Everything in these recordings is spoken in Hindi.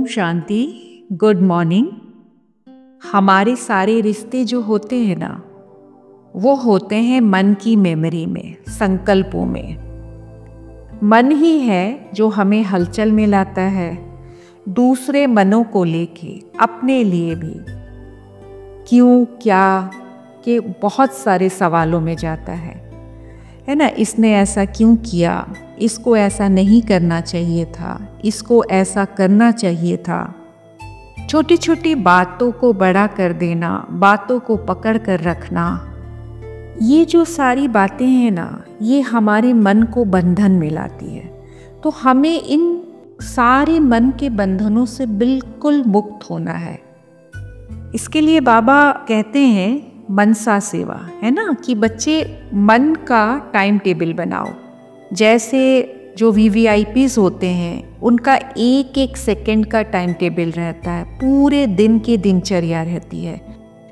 ओम शांति। Good morning. हमारे सारे रिश्ते जो होते हैं ना, वो होते हैं मन की मेमोरी में, संकल्पों में। मन ही है जो हमें हलचल में लाता है, दूसरे मनों को लेके, अपने लिए भी। क्यों, क्या के बहुत सारे सवालों में जाता है ना। इसने ऐसा क्यों किया, इसको ऐसा नहीं करना चाहिए था, इसको ऐसा करना चाहिए था। छोटी छोटी बातों को बड़ा कर देना, बातों को पकड़ कर रखना, ये जो सारी बातें हैं ना, ये हमारे मन को बंधन में लाती है। तो हमें इन सारे मन के बंधनों से बिल्कुल मुक्त होना है। इसके लिए बाबा कहते हैं मनसा सेवा, है ना, कि बच्चे मन का टाइम टेबल बनाओ। जैसे जो VVIPs होते हैं, उनका एक एक सेकंड का टाइम टेबल रहता है, पूरे दिन की दिनचर्या रहती है।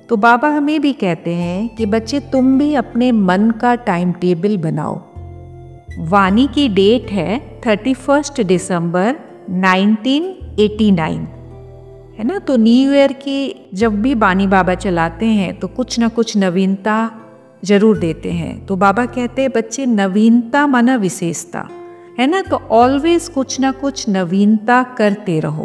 तो बाबा हमें भी कहते हैं कि बच्चे तुम भी अपने मन का टाइम टेबल बनाओ। वाणी की डेट है 31 दिसंबर 1989, है ना। तो न्यू ईयर की जब भी बानी बाबा चलाते हैं तो कुछ ना कुछ नवीनता जरूर देते हैं। तो बाबा कहते हैं बच्चे नवीनता माना विशेषता, है ना। तो ऑलवेज कुछ ना कुछ नवीनता करते रहो।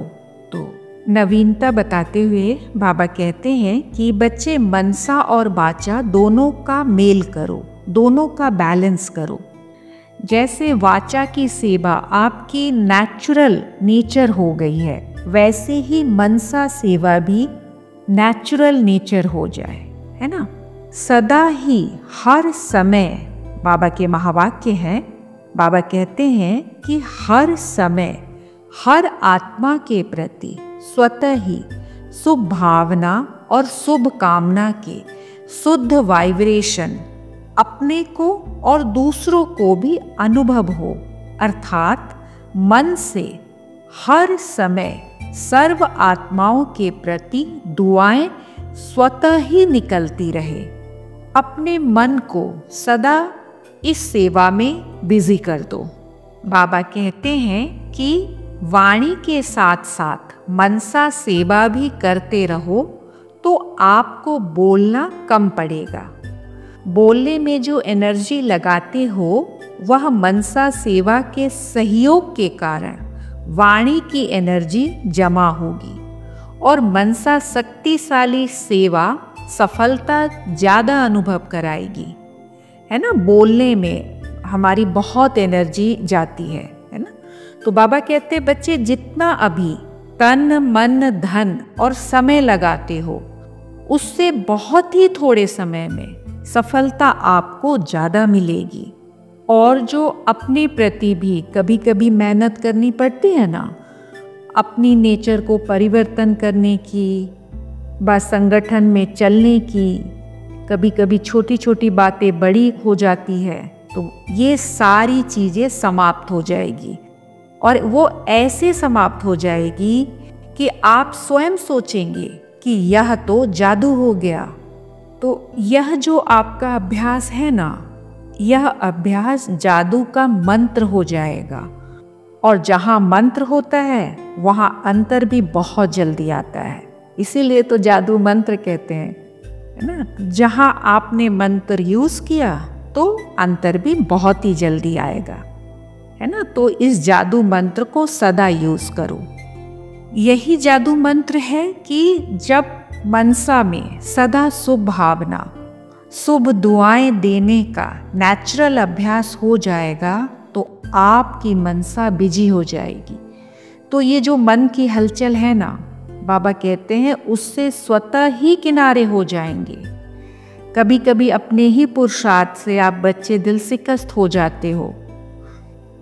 तो नवीनता बताते हुए बाबा कहते हैं कि बच्चे मनसा और वाचा दोनों का मेल करो, दोनों का बैलेंस करो। जैसे वाचा की सेवा आपकी नेचुरल नेचर हो गई है, वैसे ही मनसा सेवा भी नेचुरल नेचर हो जाए, है ना। सदा ही, हर समय, बाबा के महावाक्य हैं। बाबा कहते हैं कि हर समय हर आत्मा के प्रति स्वतः ही शुभ भावना और शुभ कामना के शुद्ध वाइब्रेशन अपने को और दूसरों को भी अनुभव हो। अर्थात मन से हर समय सर्व आत्माओं के प्रति दुआएं स्वतः ही निकलती रहे। अपने मन को सदा इस सेवा में बिजी कर दो। बाबा कहते हैं कि वाणी के साथ साथ मनसा सेवा भी करते रहो तो आपको बोलना कम पड़ेगा। बोलने में जो एनर्जी लगाते हो वह मनसा सेवा के सहयोग के कारण वाणी की एनर्जी जमा होगी और मनसा शक्तिशाली सेवा सफलता ज़्यादा अनुभव कराएगी, है ना। बोलने में हमारी बहुत एनर्जी जाती है ना। तो बाबा कहते हैं बच्चे जितना अभी तन मन धन और समय लगाते हो, उससे बहुत ही थोड़े समय में सफलता आपको ज़्यादा मिलेगी। और जो अपने प्रति भी कभी कभी मेहनत करनी पड़ती है ना, अपनी नेचर को परिवर्तन करने की, बस संगठन में चलने की, कभी कभी छोटी छोटी बातें बड़ी हो जाती है, तो ये सारी चीज़ें समाप्त हो जाएगी। और वो ऐसे समाप्त हो जाएगी कि आप स्वयं सोचेंगे कि यह तो जादू हो गया। तो यह जो आपका अभ्यास है ना, यह अभ्यास जादू का मंत्र हो जाएगा। और जहाँ मंत्र होता है वहाँ अंतर भी बहुत जल्दी आता है। इसीलिए तो जादू मंत्र कहते हैं, है ना। जहाँ आपने मंत्र यूज़ किया तो अंतर भी बहुत ही जल्दी आएगा, है ना। तो इस जादू मंत्र को सदा यूज़ करो। यही जादू मंत्र है कि जब मनसा में सदा शुभ भावना, शुभ दुआएं देने का नेचुरल अभ्यास हो जाएगा तो आपकी मनसा बिजी हो जाएगी। तो ये जो मन की हलचल है ना, बाबा कहते हैं उससे स्वतः ही किनारे हो जाएंगे। कभी कभी अपने ही पुरुषार्थ से आप बच्चे दिल शिकस्त हो जाते हो,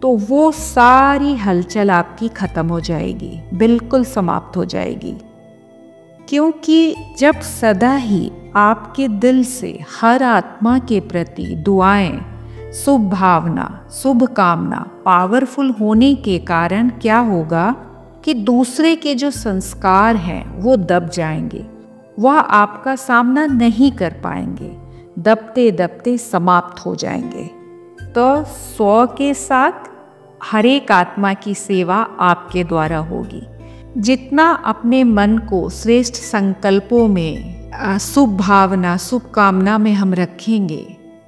तो वो सारी हलचल आपकी खत्म हो जाएगी, बिल्कुल समाप्त हो जाएगी। क्योंकि जब सदा ही आपके दिल से हर आत्मा के प्रति दुआएं, शुभ भावना, शुभ कामना पावरफुल होने के कारण क्या होगा कि दूसरे के जो संस्कार हैं वो दब जाएंगे, वह आपका सामना नहीं कर पाएंगे, दबते दबते समाप्त हो जाएंगे। तो स्व के साथ हर एक आत्मा की सेवा आपके द्वारा होगी। जितना अपने मन को श्रेष्ठ संकल्पों में, शुभ भावना, शुभ कामना में हम रखेंगे,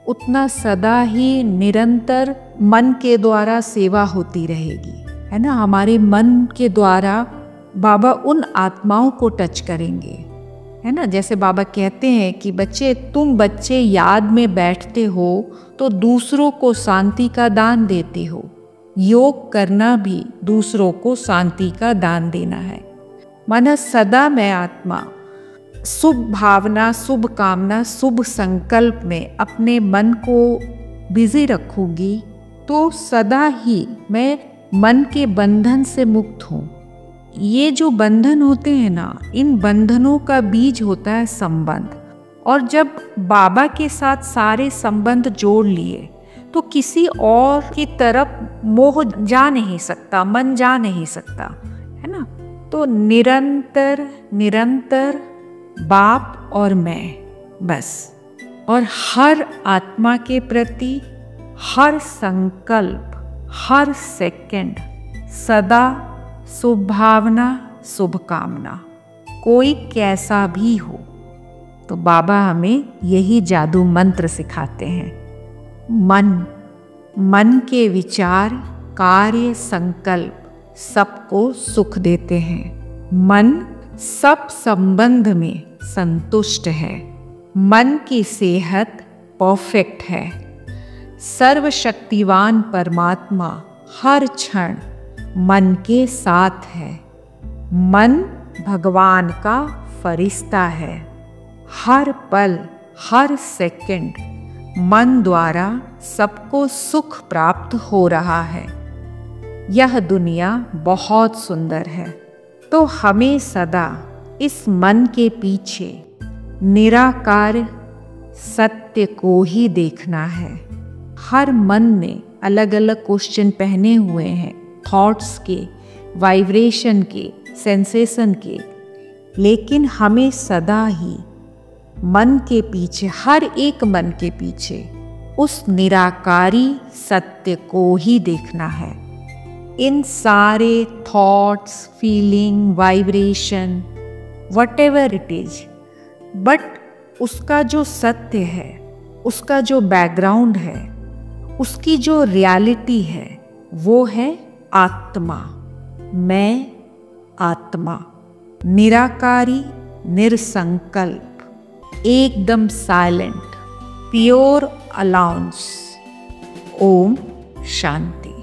उतना सदा ही निरंतर मन के द्वारा सेवा होती रहेगी, है ना। हमारे मन के द्वारा बाबा उन आत्माओं को टच करेंगे, है ना। जैसे बाबा कहते हैं कि तुम बच्चे याद में बैठते हो तो दूसरों को शांति का दान देते हो। योग करना भी दूसरों को शांति का दान देना है। माना सदा मैं आत्मा शुभ भावना, शुभ कामना, शुभ संकल्प में अपने मन को बिजी रखूंगी तो सदा ही मैं मन के बंधन से मुक्त हूँ। ये जो बंधन होते हैं ना, इन बंधनों का बीज होता है संबंध। और जब बाबा के साथ सारे संबंध जोड़ लिए तो किसी और की तरफ मोह जा नहीं सकता, मन जा नहीं सकता, है ना। तो निरंतर निरंतर बाप और मैं, बस। और हर आत्मा के प्रति हर संकल्प, हर सेकंड सदा शुभ भावना, शुभ कामना, कोई कैसा भी हो। तो बाबा हमें यही जादू मंत्र सिखाते हैं। मन के विचार, कार्य, संकल्प सबको सुख देते हैं। मन सब संबंध में संतुष्ट है। मन की सेहत परफेक्ट है। सर्वशक्तिवान परमात्मा हर क्षण मन के साथ है। मन भगवान का फरिश्ता है। हर पल, हर सेकंड मन द्वारा सबको सुख प्राप्त हो रहा है। यह दुनिया बहुत सुंदर है। तो हमें सदा इस मन के पीछे निराकार सत्य को ही देखना है। हर मन ने अलग अलग क्वेश्चन पहने हुए हैं, थॉट्स के, वाइब्रेशन के, सेंसेशन के, लेकिन हमें सदा ही मन के पीछे, हर एक मन के पीछे उस निराकारी सत्य को ही देखना है। इन सारे thoughts, feeling, vibration, whatever it is, but उसका जो सत्य है, उसका जो बैकग्राउंड है, उसकी जो रियलिटी है, वो है आत्मा। मैं आत्मा, निराकारी, निरसंकल्प, एकदम silent, pure allowance. Om Shanti.